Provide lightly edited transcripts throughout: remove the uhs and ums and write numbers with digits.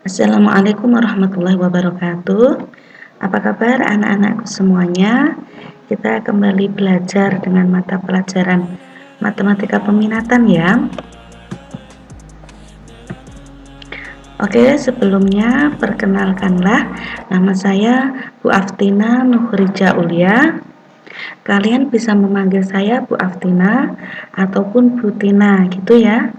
Assalamualaikum warahmatullahi wabarakatuh. Apa kabar anak-anakku semuanya? Kita kembali belajar dengan mata pelajaran matematika peminatan ya. Oke, sebelumnya perkenalkanlah, nama saya Bu Aftina Nuhrija Ulia. Kalian bisa memanggil saya Bu Aftina ataupun Bu Tina gitu ya.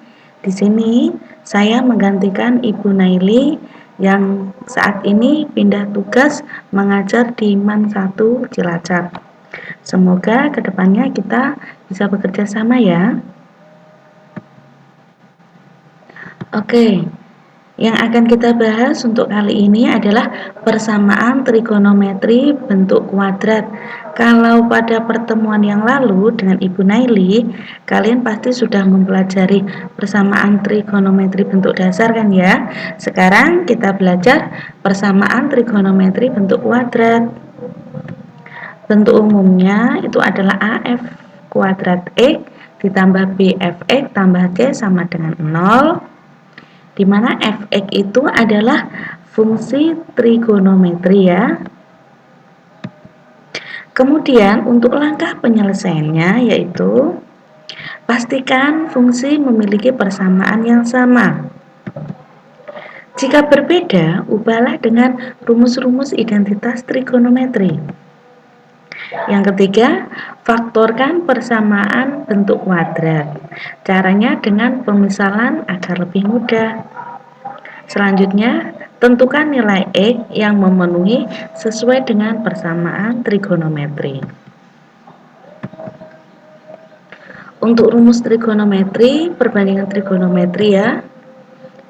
Di sini saya menggantikan Ibu Naili yang saat ini pindah tugas mengajar di MAN 1 Cilacap. Semoga kedepannya kita bisa bekerja sama ya. Oke, yang akan kita bahas untuk kali ini adalah persamaan trigonometri bentuk kuadrat. Kalau pada pertemuan yang lalu dengan Ibu Naili, kalian pasti sudah mempelajari persamaan trigonometri bentuk dasar kan ya? Sekarang kita belajar persamaan trigonometri bentuk kuadrat. Bentuk umumnya itu adalah AF kuadrat X ditambah BFX tambah G sama dengan 0, di mana fx itu adalah fungsi trigonometri ya. Kemudian untuk langkah penyelesaiannya yaitu pastikan fungsi memiliki persamaan yang sama. Jika berbeda, ubahlah dengan rumus-rumus identitas trigonometri. Yang ketiga, faktorkan persamaan bentuk kuadrat. Caranya dengan pemisalan agar lebih mudah. Selanjutnya, tentukan nilai X yang memenuhi sesuai dengan persamaan trigonometri. Untuk rumus trigonometri, perbandingan trigonometri ya.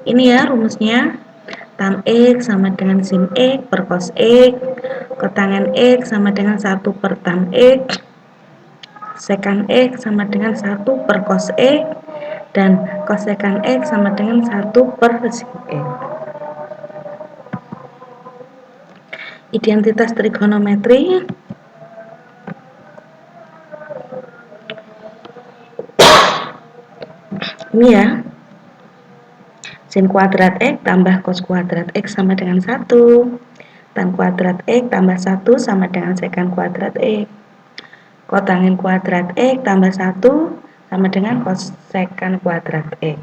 Ini ya rumusnya. Tan X sama dengan sin X per cos X. Kotangen X sama dengan 1 per tan X. Sekan X sama dengan 1 per cos X. Dan kosekan X sama dengan 1 per sin X. Identitas trigonometri ini ya, sin kuadrat X tambah cos kuadrat X sama dengan 1, tan kuadrat X tambah 1 sama dengan sekan kuadrat X, kotangen kuadrat X tambah 1 sama dengan cos sekan kuadrat X.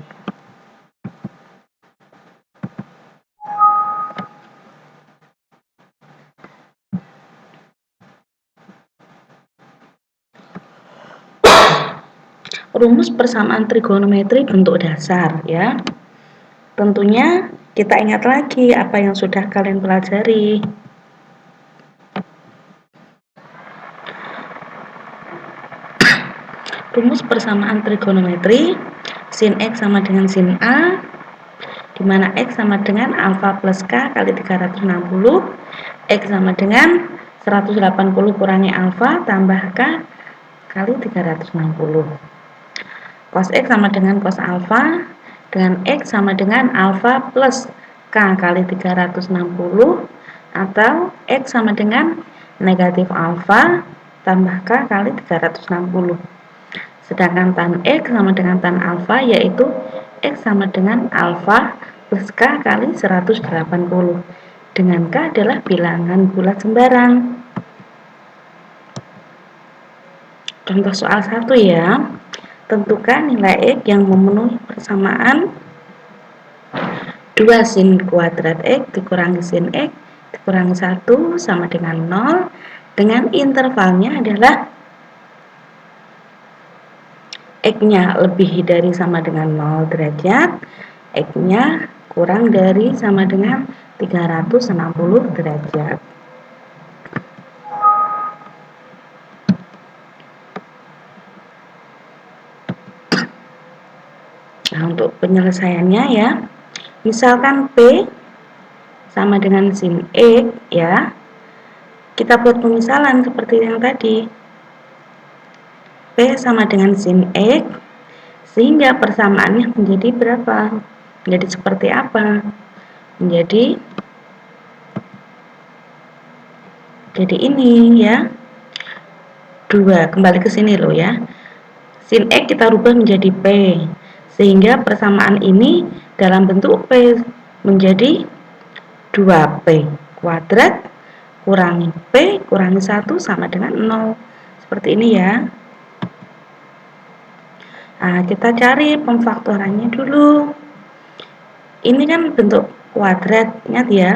Rumus persamaan trigonometri bentuk dasar ya. Tentunya kita ingat lagi apa yang sudah kalian pelajari. Rumus persamaan trigonometri, sin X sama dengan sin A, di mana X sama dengan alfa plus K kali 360, X sama dengan 180 kurangi alfa tambah K kali 360. Cos X sama dengan cos alfa, dengan X sama dengan alfa plus K kali 360, atau X sama dengan negatif alfa tambah K kali 360. Sedangkan tan X sama dengan tan alfa yaitu X sama dengan alfa plus K kali 180, dengan K adalah bilangan bulat sembarang. Contoh soal 1 ya. Tentukan nilai X yang memenuhi persamaan 2 sin kuadrat X dikurangi sin X dikurangi 1 sama dengan 0, dengan intervalnya adalah X-nya lebih dari sama dengan 0 derajat, X-nya kurang dari sama dengan 360 derajat. Nah, untuk penyelesaiannya ya, misalkan P sama dengan sin X ya, kita buat pemisalan seperti yang tadi. P sama dengan sin X, sehingga persamaannya menjadi berapa? Menjadi seperti apa? Menjadi ini ya, 2, kembali ke sini loh ya. Sin X kita rubah menjadi P, sehingga persamaan ini dalam bentuk P menjadi 2P kuadrat kurangi P kurangi 1 sama dengan 0. Seperti ini ya. Nah, kita cari pemfaktorannya dulu. Ini kan bentuk kuadrat, ingat ya.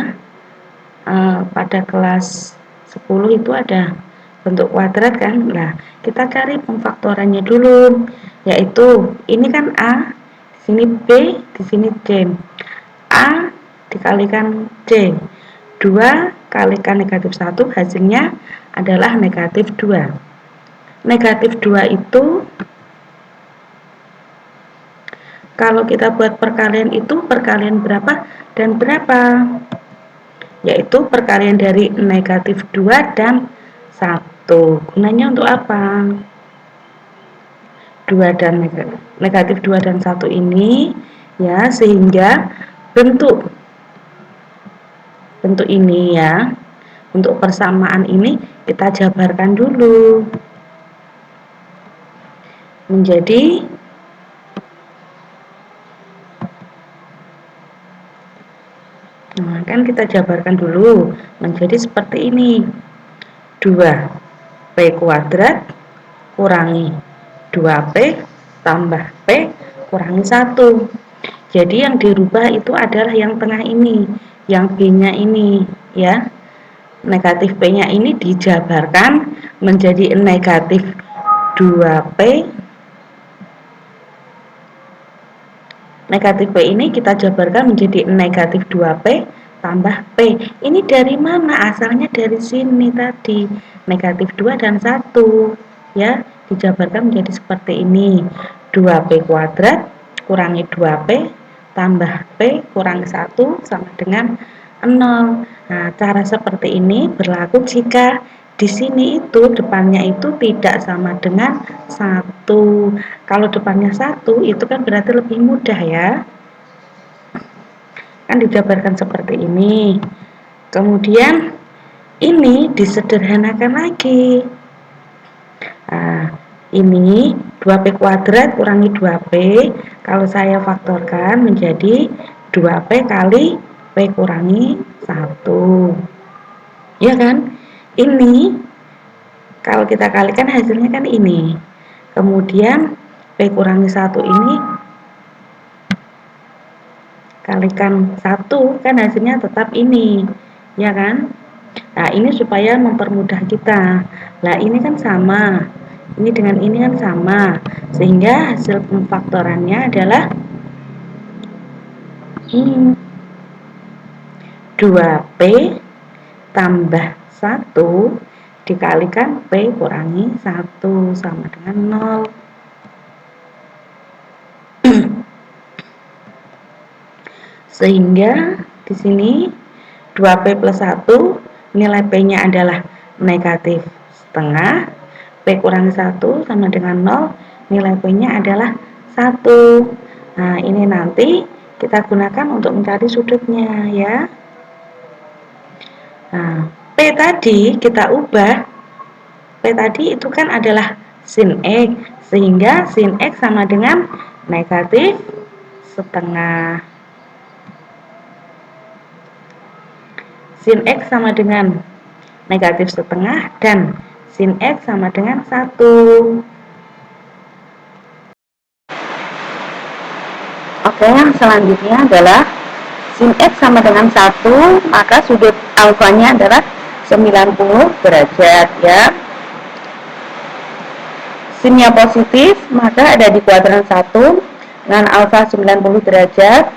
Pada kelas 10 itu ada bentuk kuadrat kan. Nah, kita cari pemfaktorannya dulu, yaitu ini kan A, di sini B, di sini C. A dikalikan C, 2 kalikan negatif 1, hasilnya adalah negatif 2. Negatif 2 itu kalau kita buat perkalian itu perkalian berapa dan berapa? Yaitu perkalian dari negatif 2 dan 1. Gunanya untuk apa? 2 dan negatif 2 dan 1 ini ya, sehingga bentuk ini ya, untuk persamaan ini kita jabarkan dulu menjadi kan kita jabarkan dulu menjadi seperti ini. 2P kuadrat kurangi 2P tambah P kurangi 1. Jadi yang dirubah itu adalah yang tengah ini, yang B-nya ini ya. Negatif P-nya ini dijabarkan menjadi negatif 2P. Negatif P ini kita jabarkan menjadi negatif 2P tambah P. Ini dari mana? Asalnya dari sini tadi. Negatif 2 dan 1. Ya, dijabarkan menjadi seperti ini. 2P kuadrat kurangi 2P tambah P kurangi 1 sama dengan 0. Nah, cara seperti ini berlaku jika di sini itu depannya itu tidak sama dengan 1. Kalau depannya 1 itu kan berarti lebih mudah ya. Kan dijabarkan seperti ini. Kemudian ini disederhanakan lagi. Nah, ini 2P kuadrat kurangi 2P. Kalau saya faktorkan menjadi 2P kali P kurangi 1. Ya kan? Ini kalau kita kalikan hasilnya kan ini. Kemudian P kurangi 1 ini kalikan 1 kan hasilnya tetap ini. Ya kan? Nah, ini supaya mempermudah kita. Nah, ini kan sama. Ini dengan ini kan sama. Sehingga hasil pemfaktorannya adalah 2P tambah 1 dikalikan P kurangi 1 sama dengan 0. Sehingga di sini 2P plus 1 nilai P-nya adalah negatif setengah, P kurangi 1 sama dengan 0, nilai P-nya adalah 1. Nah, ini nanti kita gunakan untuk mencari sudutnya ya. Nah, P tadi kita ubah. P tadi itu kan adalah sin X, sehingga sin X sama dengan negatif setengah. Sin X sama dengan negatif setengah dan sin X sama dengan 1. Oke, yang selanjutnya adalah sin X sama dengan 1, maka sudut alfanya adalah 90 derajat ya. Sinnya positif, maka ada di kuadran 1 dengan alfa 90 derajat.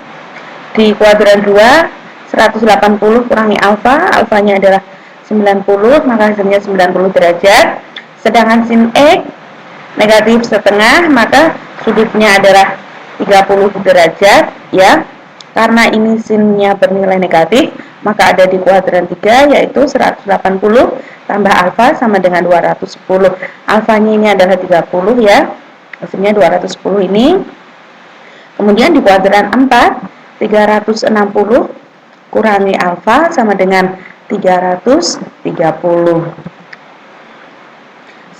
Di kuadran 2 180 kurangi alfa, alfanya adalah 90, maka hasilnya 90 derajat. Sedangkan sin X negatif setengah, maka sudutnya adalah 30 derajat ya. Karena ini sinnya bernilai negatif, maka ada di kuadran 3 yaitu 180 tambah alfa sama dengan 210. Alfanya ini adalah 30 ya. Hasilnya 210 ini. Kemudian di kuadran 4 360 kurangi alfa sama dengan 330.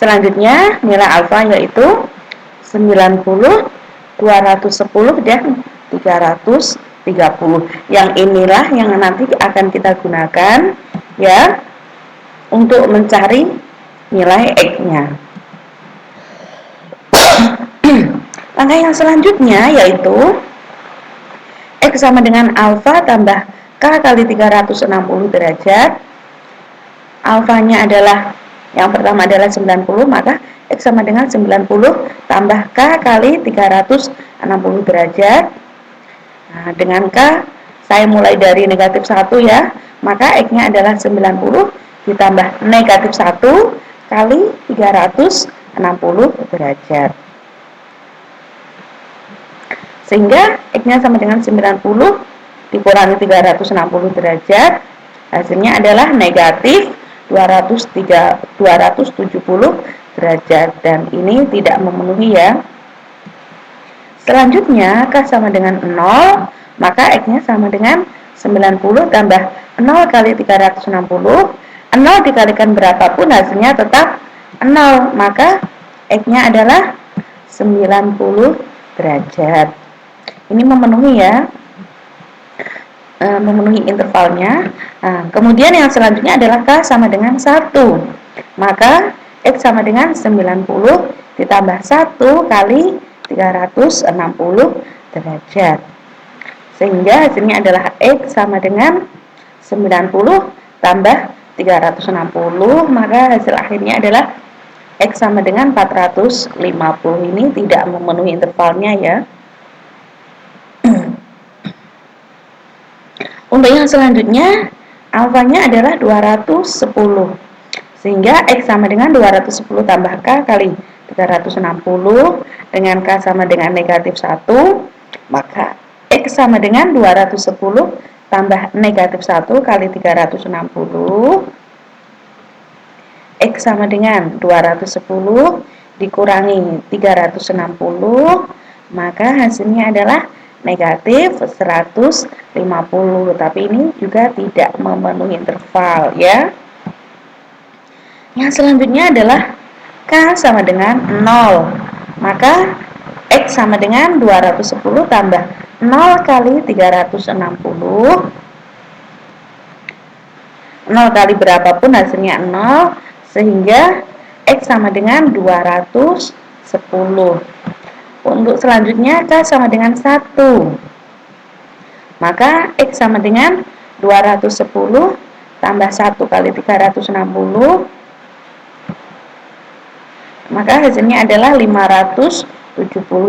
Selanjutnya nilai alfa yaitu 90, 210 dan 330. 30. Yang inilah yang nanti akan kita gunakan ya untuk mencari nilai X-nya. Langkah yang selanjutnya yaitu X sama dengan alfa tambah K kali 360 derajat. Alfanya adalah yang pertama adalah 90, maka X sama dengan 90 tambah K kali 360 derajat. Nah, dengan K saya mulai dari negatif 1 ya, maka X-nya adalah 90 ditambah negatif 1 kali 360 derajat. Sehingga X-nya sama dengan 90 dikurangi 360 derajat, hasilnya adalah negatif 270 derajat, dan ini tidak memenuhi ya. Selanjutnya K sama dengan 0, maka X-nya sama dengan 90 tambah 0 kali 360. 0 dikalikan berapapun hasilnya tetap 0, maka X-nya adalah 90 derajat. Ini memenuhi ya, memenuhi intervalnya. Nah, kemudian yang selanjutnya adalah K sama dengan 1, maka X sama dengan 90 ditambah 1 kali 360 derajat, sehingga hasilnya adalah X sama dengan 90 tambah 360, maka hasil akhirnya adalah X sama dengan 450. Ini tidak memenuhi intervalnya ya. Untuk yang selanjutnya, alfanya adalah 210, sehingga X sama dengan 210 tambah K kali 360, dengan K sama dengan negatif 1, maka X sama dengan 210 tambah negatif 1 kali 360, X sama dengan 210 dikurangi 360, maka hasilnya adalah negatif 150, tapi ini juga tidak memenuhi interval ya. Yang selanjutnya adalah K sama dengan 0, maka X sama dengan 210 tambah 0 kali 360, 0 kali berapapun hasilnya 0, sehingga X sama dengan 210. Untuk selanjutnya K sama dengan 1, maka X sama dengan 210 tambah 1 kali 360, maka hasilnya adalah 570.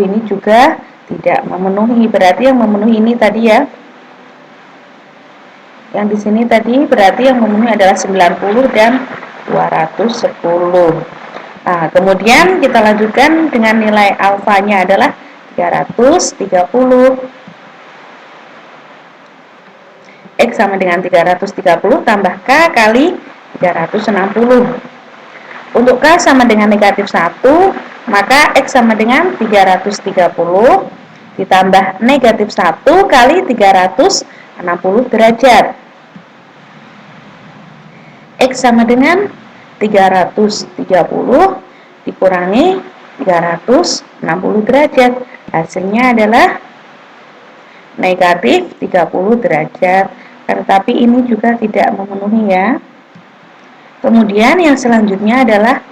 Ini juga tidak memenuhi, berarti yang memenuhi ini tadi ya, yang di sini tadi berarti yang memenuhi adalah 90 dan 210. Nah, kemudian kita lanjutkan dengan nilai alfanya adalah 330. X sama dengan 330 tambah K kali 360. Untuk K sama dengan negatif 1, maka X sama dengan 330 ditambah negatif 1 kali 360 derajat. X sama dengan 330 dikurangi 360 derajat, hasilnya adalah negatif 30 derajat, tetapi ini juga tidak memenuhi ya. Kemudian yang selanjutnya adalah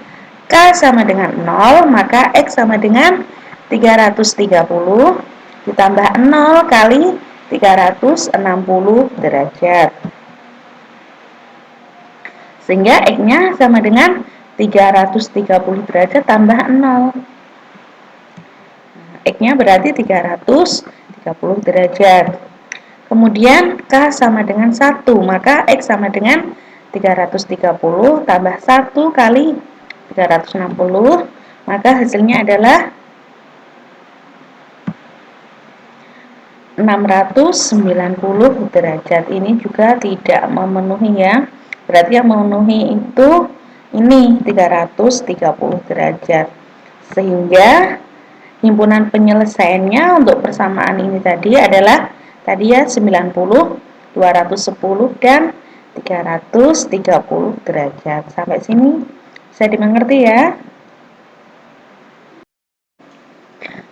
K sama dengan 0, maka X sama dengan 330 ditambah 0 kali 360 derajat, sehingga X-nya sama dengan 330 derajat tambah 0. X-nya berarti 330 derajat. Kemudian K sama dengan 1, maka X sama dengan 330 tambah 1 kali 360, maka hasilnya adalah 690 derajat. Ini juga tidak memenuhi ya. Berarti yang memenuhi itu ini 330 derajat. Sehingga himpunan penyelesaiannya untuk persamaan ini tadi adalah tadi ya 90, 210 dan 330 derajat. Sampai sini bisa dimengerti ya.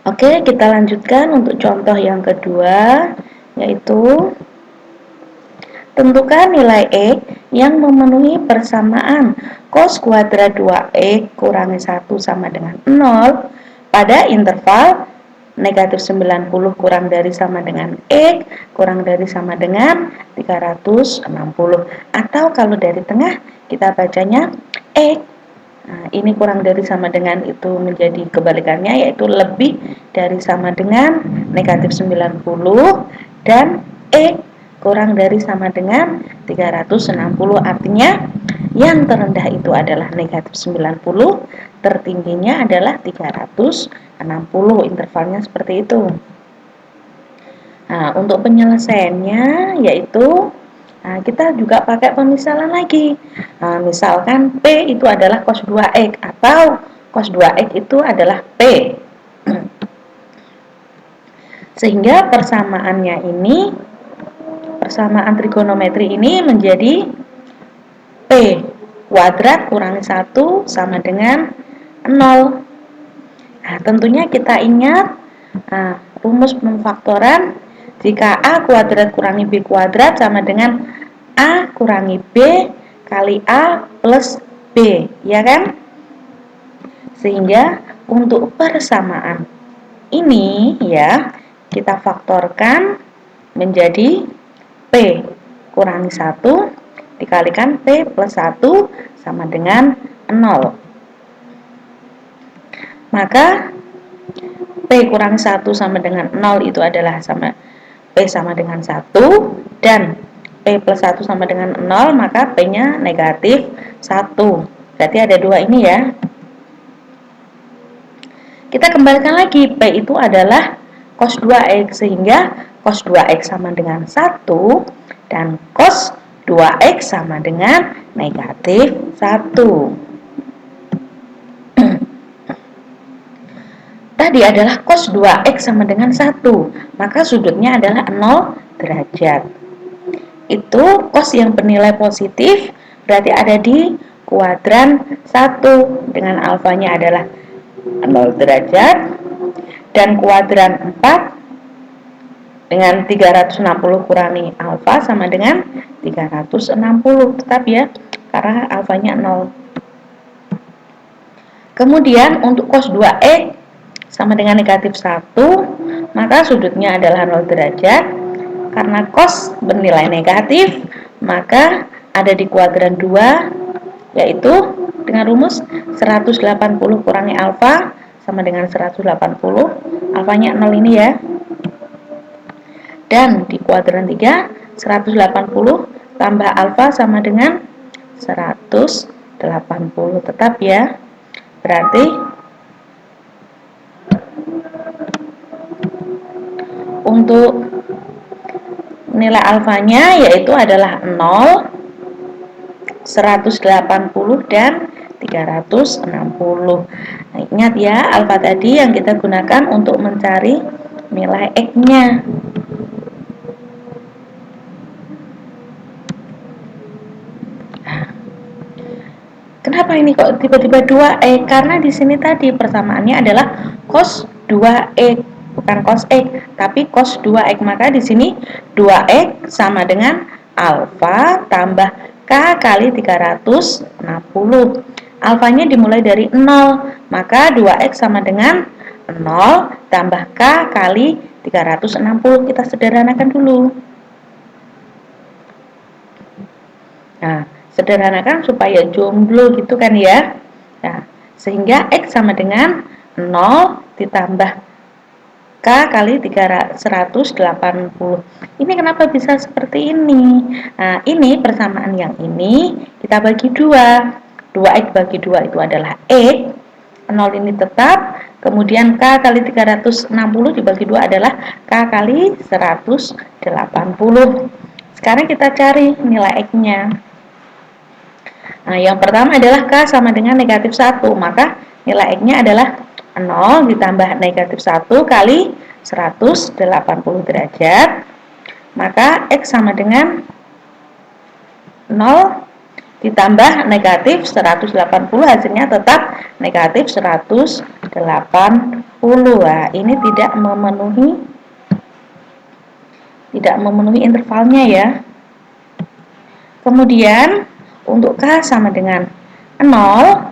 Oke, kita lanjutkan untuk contoh yang kedua, yaitu tentukan nilai X yang memenuhi persamaan cos kuadrat 2X kurangi 1 sama dengan 0 pada interval negatif 90 kurang dari sama dengan X kurang dari sama dengan 360, atau kalau dari tengah kita bacanya X. Nah, ini kurang dari sama dengan itu menjadi kebalikannya, yaitu lebih dari sama dengan negatif 90 dan X kurang dari sama dengan 360, artinya yang terendah itu adalah negatif 90, tertingginya adalah 360, intervalnya seperti itu. Nah, untuk penyelesaiannya yaitu kita juga pakai pemisalan lagi. Nah, misalkan P itu adalah cos 2X atau cos 2X itu adalah P. Sehingga persamaan trigonometri ini menjadi P kuadrat kurangi 1 sama dengan 0. Nah, tentunya kita ingat rumus pemfaktoran jika A kuadrat kurangi B kuadrat sama dengan A kurangi B kali A plus B, ya kan? Sehingga untuk persamaan ini ya kita faktorkan menjadi P kurangi 1 dikalikan P plus 1 sama dengan 0. Maka P kurangi 1 sama dengan 0 itu adalah P sama dengan 1, dan P plus 1 sama dengan 0, maka P-nya negatif 1. Berarti ada 2 ini ya. Kita kembalikan lagi, P itu adalah cos 2X, sehingga cos 2X sama dengan 1 dan cos 2X sama dengan negatif 1. Tadi adalah cos 2X sama dengan 1, maka sudutnya adalah 0 derajat. Itu cos yang bernilai positif berarti ada di kuadran 1 dengan alfanya adalah 0 derajat, dan kuadran 4 dengan 360 kurangi alfa sama dengan 360, tetap ya karena alfanya 0. Kemudian untuk cos 2X sama dengan negatif 1, maka sudutnya adalah 0 derajat. Karena cos bernilai negatif, maka ada di kuadran 2, yaitu dengan rumus 180 kurangi alfa sama dengan 180, alfanya 0 ini ya. Dan di kuadran 3, 180 tambah alfa sama dengan 180, tetap ya. Berarti untuk nilai alfanya yaitu adalah 0, 180 dan 360. Nah, ingat ya, alfa tadi yang kita gunakan untuk mencari nilai X-nya. Kenapa ini kok tiba-tiba 2X? Karena di sini tadi persamaannya adalah cos 2X, bukan cos X, tapi cos 2X. Maka di sini 2X sama dengan alfa tambah K kali 360. Alfanya dimulai dari 0, maka 2X sama dengan 0 tambah K kali 360. Kita sederhanakan dulu. Nah, sederhanakan supaya jomblo gitu kan ya. Nah, sehingga X sama dengan 0 ditambah K kali 180. Ini kenapa bisa seperti ini? Nah, ini persamaan yang ini kita bagi 2. 2X bagi 2 itu adalah X. 0 ini tetap. Kemudian K kali 360 dibagi 2 adalah K kali 180. Sekarang kita cari nilai X-nya. Nah, yang pertama adalah K sama dengan negatif 1, maka nilai X-nya adalah 0 ditambah negatif 1 kali 180 derajat, maka X sama dengan 0 ditambah negatif 180, hasilnya tetap negatif 180. Nah, ini tidak memenuhi tidak memenuhi intervalnya ya. Kemudian untuk K sama dengan 0,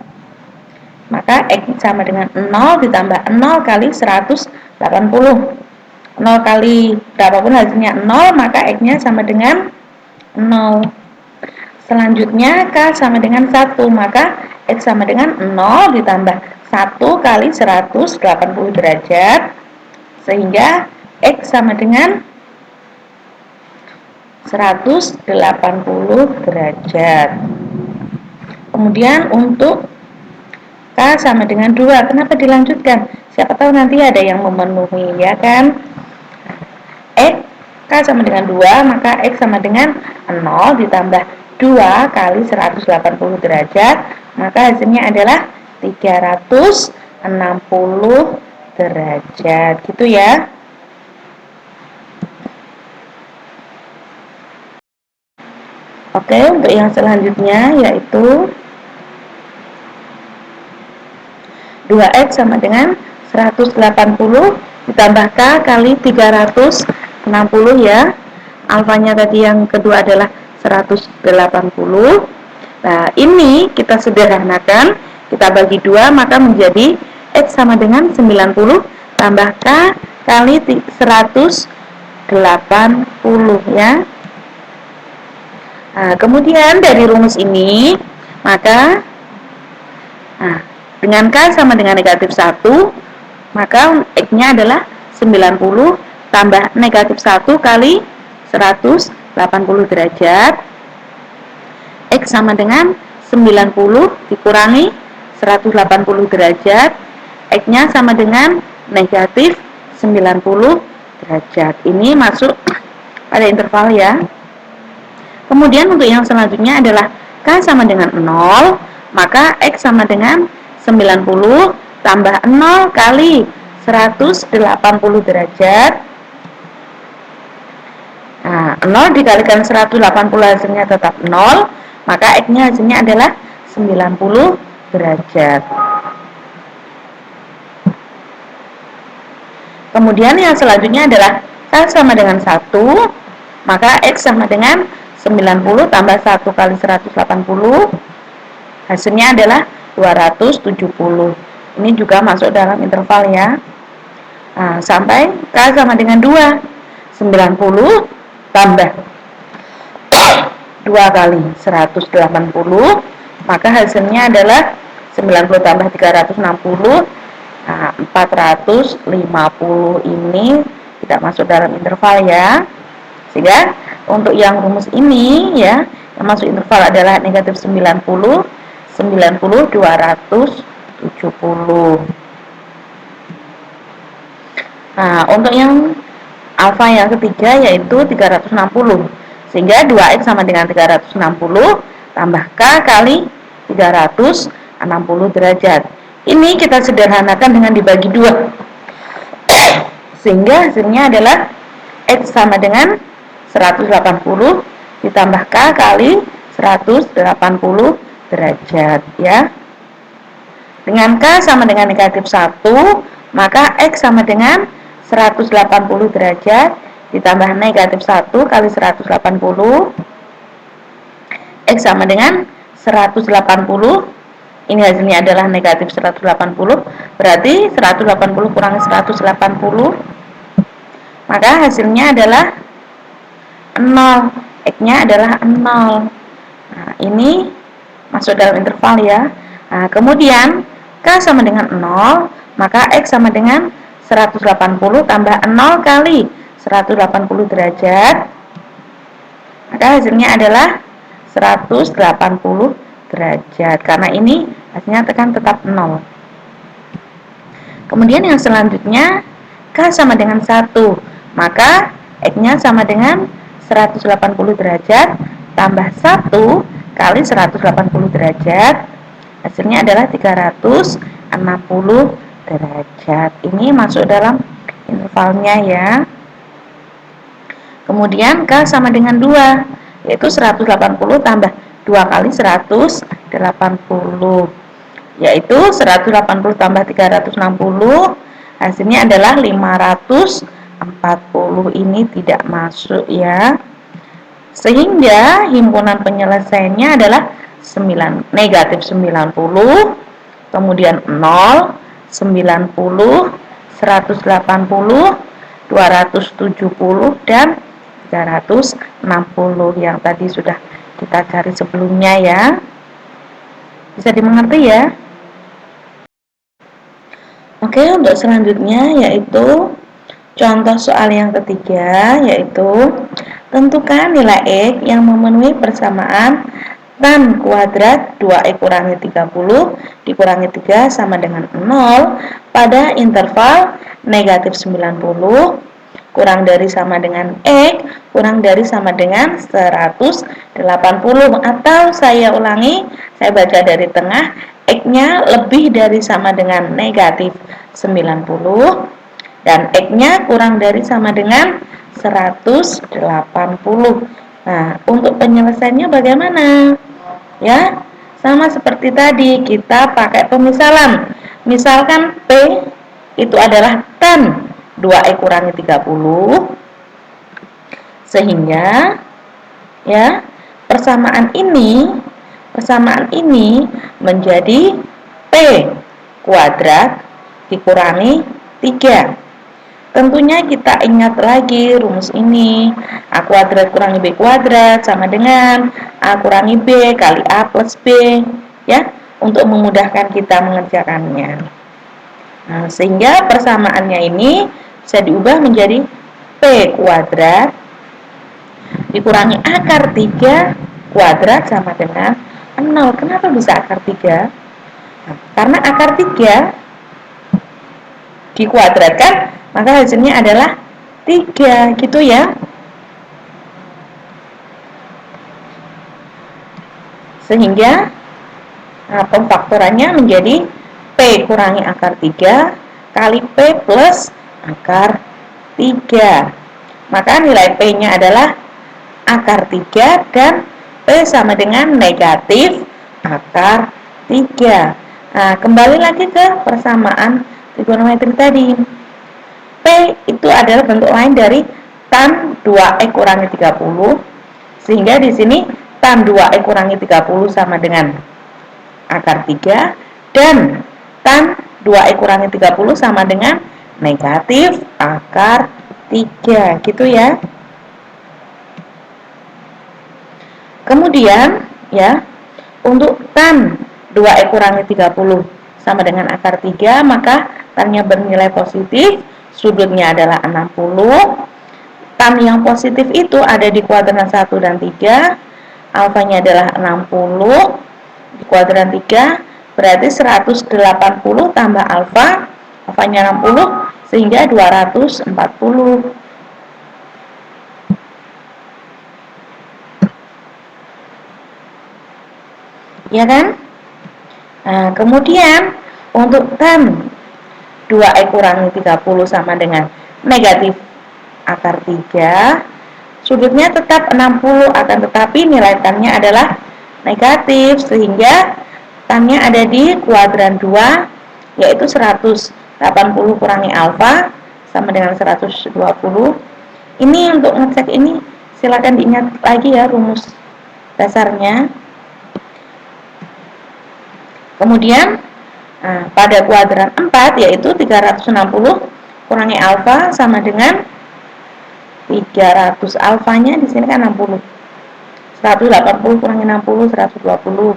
maka X sama dengan 0 ditambah 0 kali 180. 0 kali berapapun hasilnya 0, maka X-nya sama dengan 0. Selanjutnya K sama dengan 1, maka X sama dengan 0 ditambah 1 kali 180 derajat, sehingga X sama dengan 180 derajat. Kemudian untuk K sama dengan 2, kenapa dilanjutkan? Siapa tahu nanti ada yang memenuhi, ya kan? X, K sama dengan 2, maka X sama dengan 0 ditambah 2 kali 180 derajat, maka hasilnya adalah 360 derajat, gitu ya. Oke, untuk yang selanjutnya yaitu 2X sama dengan 180 ditambah K kali 360 ya. Alfanya tadi yang kedua adalah 180. Nah, ini kita sederhanakan, kita bagi 2, maka menjadi X sama dengan 90 tambah K kali 180 ya. Nah, kemudian dari rumus ini, maka dengan K sama dengan negatif 1, maka X-nya adalah 90 tambah negatif 1 kali 180 derajat. X sama dengan 90 dikurangi 180 derajat. X-nya sama dengan negatif 90 derajat. Ini masuk pada interval ya. Kemudian untuk yang selanjutnya adalah K sama dengan 0, maka X sama dengan 90 tambah 0 kali 180 derajat. Nah, 0 dikalikan 180 hasilnya tetap 0, maka X-nya hasilnya adalah 90 derajat. Kemudian yang selanjutnya adalah K sama dengan 1, maka X sama dengan 90 tambah 1 kali 180, hasilnya adalah 270. Ini juga masuk dalam interval ya. Nah, sampai K sama dengan 2, 90 tambah 2 kali 180, maka hasilnya adalah 90 tambah 360, nah 450. Ini tidak masuk dalam interval ya. Sehingga untuk yang rumus ini ya, yang masuk interval adalah negatif 90, 90, 270. Nah, untuk yang alfa yang ketiga yaitu 360. Sehingga 2X sama dengan 360 tambah K kali 360 derajat. Ini kita sederhanakan dengan dibagi 2. Sehingga hasilnya adalah X sama dengan 180 ditambah K kali 180 derajat ya. Dengan K sama dengan negatif 1, maka X sama dengan 180 derajat ditambah negatif 1 kali 180, X sama dengan 180. Ini hasilnya adalah negatif 180, berarti 180 kurangi 180, maka hasilnya adalah 0, X-nya adalah 0. Nah, ini masuk dalam interval ya. Nah, kemudian K sama dengan 0, maka X sama dengan 180 tambah 0 kali 180 derajat, maka hasilnya adalah 180 derajat. Karena ini hasilnya tekan tetap 0. Kemudian yang selanjutnya K sama dengan 1, maka X-nya sama dengan 180 derajat tambah 1 kali 180 derajat, hasilnya adalah 360 derajat. Ini masuk dalam intervalnya ya. Kemudian K sama dengan 2, yaitu 180 tambah 2 kali 180, yaitu 180 tambah 360, hasilnya adalah 520. 40 ini tidak masuk ya. Sehingga himpunan penyelesaiannya adalah negatif 90, kemudian 0, 90, 180, 270, dan 360 yang tadi sudah kita cari sebelumnya ya. Bisa dimengerti ya? Oke, untuk selanjutnya yaitu contoh soal yang ketiga, yaitu tentukan nilai X yang memenuhi persamaan tan kuadrat 2X kurangi 30 dikurangi 3 sama dengan 0 pada interval negatif 90 kurang dari sama dengan X kurang dari sama dengan 180, atau saya ulangi, saya baca dari tengah, X-nya lebih dari sama dengan negatif 90 dan X-nya kurang dari sama dengan 180. Nah, untuk penyelesaiannya bagaimana? Ya, sama seperti tadi, kita pakai pemisalan. Misalkan P itu adalah tan 2X kurangi 30, sehingga ya persamaan ini menjadi P kuadrat dikurangi 3. Tentunya kita ingat lagi rumus ini, A kuadrat kurangi B kuadrat sama dengan A kurangi B kali A plus B, ya, untuk memudahkan kita mengerjakannya. Nah, sehingga persamaannya ini bisa diubah menjadi P kuadrat dikurangi akar 3 kuadrat sama dengan 0. Kenapa bisa akar 3? Nah, karena akar 3 dikuadratkan, maka hasilnya adalah 3, gitu ya. Sehingga pemfaktorannya menjadi P kurangi akar 3 kali P plus akar 3. Maka nilai P-nya adalah akar 3 dan P sama dengan negatif akar 3. Nah, kembali lagi ke persamaan trigonometri tadi. P itu adalah bentuk lain dari tan 2X kurangi 30, sehingga di sini tan 2X kurangi 30 sama dengan akar 3 dan tan 2X kurangi 30 sama dengan negatif akar 3, gitu ya. Kemudian ya, untuk tan 2X kurangi 30 sama dengan akar 3, maka tannya bernilai positif, sudutnya adalah 60. Tan yang positif itu ada di kuadran 1 dan 3, alfanya adalah 60 di kuadran 3, berarti 180 tambah alfa, alfanya 60, sehingga 240. Ya kan? Nah, kemudian untuk tan 2X kurangi 30 sama dengan negatif akar 3, sudutnya tetap 60, akan tetapi nilai tannya adalah negatif, sehingga tannya ada di kuadran 2, yaitu 180 kurangi alfa sama dengan 120. Ini untuk ngecek ini silakan diingat lagi ya rumus dasarnya. Kemudian pada kuadran 4, yaitu 360 kurangi alfa sama dengan 300, alfanya di sini kan 60. 180 kurangi 60, 120.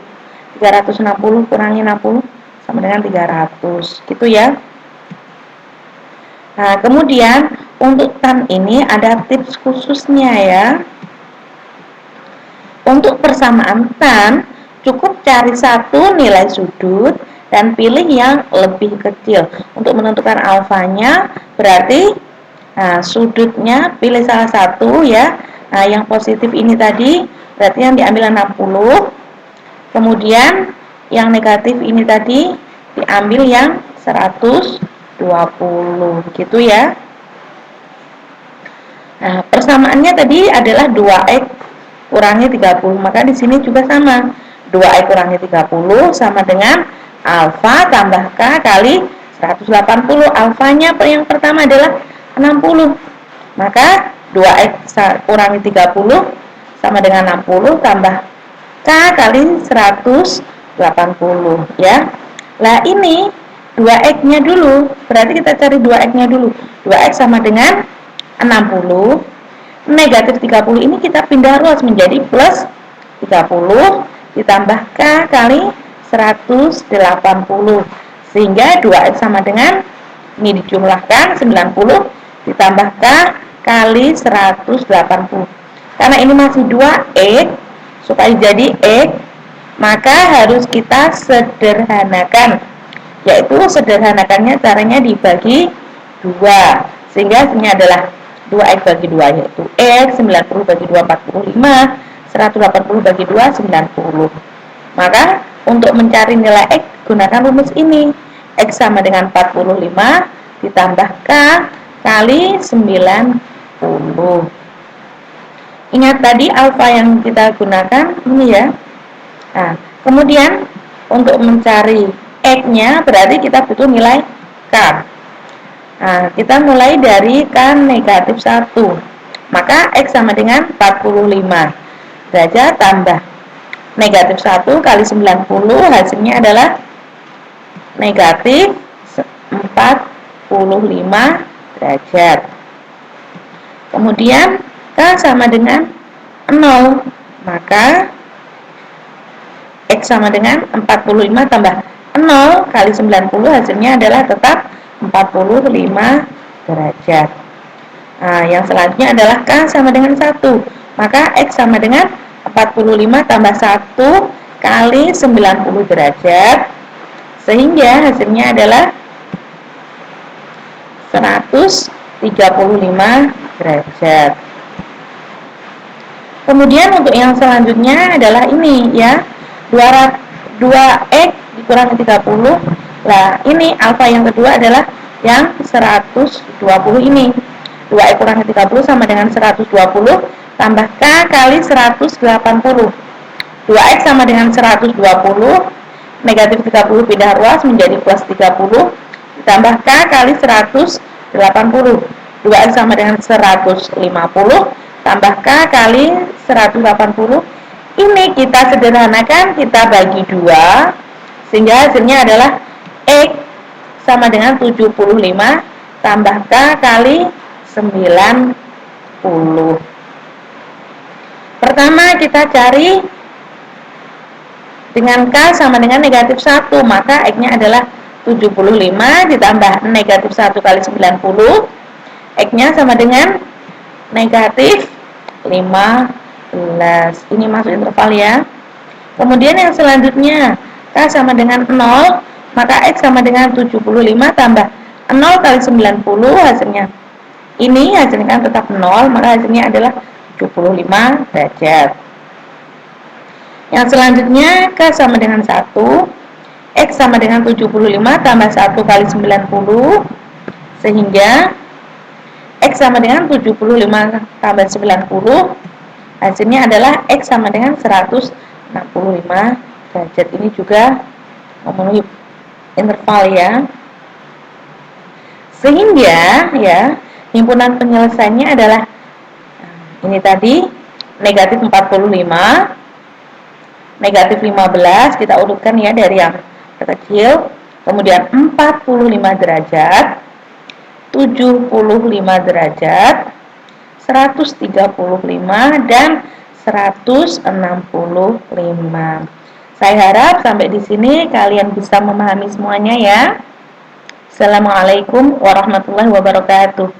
360 kurangi 60 sama dengan 300, gitu ya. Nah, kemudian untuk tan ini ada tips khususnya ya. Untuk persamaan tan, cukup cari satu nilai sudut dan pilih yang lebih kecil. Untuk menentukan alfanya, berarti sudutnya pilih salah satu ya. Nah, yang positif ini tadi berarti yang diambil 60. Kemudian yang negatif ini tadi diambil yang 120, gitu ya. Nah, persamaannya tadi adalah 2X kurangi 30, maka di sini juga sama. 2X kurangi 30 sama dengan alfa tambah K kali 180. Alfanya yang pertama adalah 60. Maka 2X kurangi 30 sama dengan 60 tambah K kali 180 ya. Lah ini 2X-nya dulu. Berarti kita cari 2X-nya dulu. 2X sama dengan 60. Negatif 30 ini kita pindah ruas menjadi plus 30 ditambah K kali 180. Sehingga 2X sama dengan, ini dijumlahkan 90 ditambah K kali 180. Karena ini masih 2X, supaya jadi X, maka harus kita sederhanakan. Yaitu sederhanakannya caranya dibagi 2. Sehingga hasilnya adalah 2X bagi 2 yaitu X, 90 bagi 2 45, 180 bagi 2 90. Maka untuk mencari nilai X gunakan rumus ini. X sama dengan 45 ditambah K kali 90. Ingat tadi alfa yang kita gunakan ini ya. Nah, kemudian untuk mencari X-nya berarti kita butuh nilai K. Nah, kita mulai dari K negatif 1. Maka X sama dengan 45 derajat tambah negatif 1 kali 90, hasilnya adalah negatif 45 derajat. Kemudian K sama dengan 0. Maka X sama dengan 45 tambah 0 kali 90, hasilnya adalah tetap 45 derajat. Nah, yang selanjutnya adalah K sama dengan 1. Maka X sama dengan 45 tambah 1 kali 90 derajat. Sehingga hasilnya adalah 135 derajat. Kemudian untuk yang selanjutnya adalah ini ya. 2X dikurangi 30. Nah, ini alfa yang kedua adalah yang 120 ini. 2X kurangi 30 sama dengan 120 tambah K kali 180. 2X sama dengan 120, negatif 30 pindah ruas menjadi plus 30 ditambah K kali 180. 2X sama dengan 150 tambah K kali 180. Ini kita sederhanakan, kita bagi 2 sehingga hasilnya adalah X sama dengan 75 tambah K kali 90. Pertama kita cari dengan K sama dengan negatif 1, maka X-nya adalah 75 ditambah negatif 1 kali 90. X-nya sama dengan negatif 15. Ini masuk interval ya. Kemudian yang selanjutnya K sama dengan 0, maka X sama dengan 75 tambah 0 kali 90, hasilnya ini hasilnya kan tetap 0, maka hasilnya adalah 75 derajat. Yang selanjutnya K sama dengan 1, X sama dengan 75 tambah 1 kali 90, sehingga X sama dengan 75 tambah 90, hasilnya adalah X sama dengan 165 derajat. Ini juga memenuhi interval ya. Sehingga ya, himpunan penyelesaiannya adalah ini tadi negatif 45, negatif 15, kita urutkan ya dari yang terkecil, kemudian 45 derajat, 75 derajat, 135 dan 165. Saya harap sampai di sini kalian bisa memahami semuanya ya. Assalamualaikum warahmatullahi wabarakatuh.